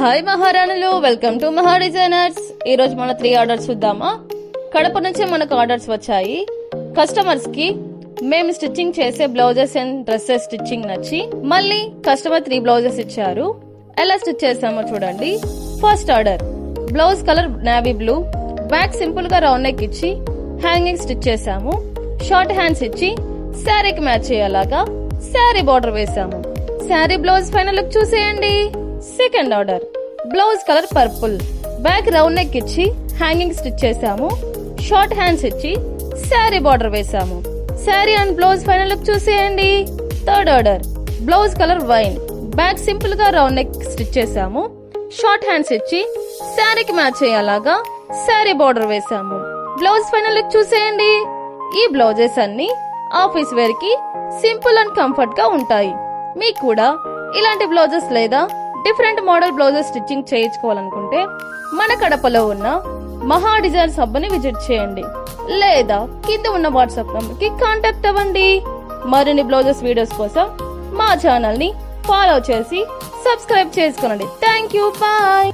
Hi మహారాణులు, welcome to మహా designers. ఈ రోజు మన 3 ఆర్డర్స్ చూద్దామా. కడప నుంచే మనకు ఆర్డర్స్ వచ్చాయి. కస్టమర్స్ కి మేము స్టిచ్చింగ్ చేసే బ్లౌజెస్ అండ్ డ్రెస్సెస్ స్టిచ్చింగ్ నచ్చి మళ్ళీ కస్టమర్ 3 బ్లౌజెస్ ఇచ్చారు. ఎలా స్టిచ్ చేసామో చూడండి. First order blouse colour navy blue, back simple గా రౌండ్ నెక్ ఇచ్చి హ్యాంగింగ్ స్టిచ్ చేసాము. షార్ట్ హ్యాండ్స్ ఇచ్చి శారీకి మ్యాచ్ అయ్యేలాగా శారీ బార్డర్ వేసాము. శారీ బ్లౌజ్ ఫైనల్ లుక్ చూసేయండి. Second order blouse colour purple, back round neck ఇచ్చి హ్యాంగింగ్ స్టిచ్ చేసాము. షార్ట్ హ్యాండ్స్ ఇచ్చి శారీ బార్డర్ వేసాము. Sari and blouse final look చూసేయండి. Third order blouse colour wine, back simple గా రౌండ్ నెక్ స్టిచ్ చేసాము. Short hands ఇచ్చి శారీకి మ్యాచ్ అయ్యేలాగా శారీ బార్డర్ వేసాము. బ్లౌజ్ ఫైనల్ లుక్ చూసేయండి. ఈ బ్లౌజెస్ అన్ని ఆఫీస్ వేర్ కి సింపుల్ అండ్ కంఫర్ట్ గా ఉంటాయి. మీకు కూడా ఇలాంటి బ్లౌజెస్ లేదా డిఫరెంట్ మోడల్ బ్లౌజెస్ స్టిచ్చింగ్ చేయించుకోవాలనుకుంటే మన కడపలో ఉన్న మహా డిజైన్స్ హబ్ ని విజిట్ చేయండి, లేదా కింద ఉన్న వాట్సాప్ నంబర్ కి కాంటాక్ట్ అవ్వండి. మరిన్ని బ్లౌజెస్ వీడియోస్ కోసం మా ఛానల్ ని ఫాలో చేసి సబ్స్క్రైబ్ చేసుకోండి. Thank you, bye.